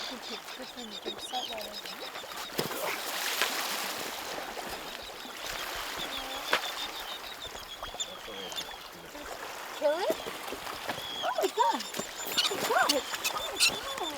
Good kick, good thing, good salt water. Kill it? Oh my god! Oh my god! Oh my god!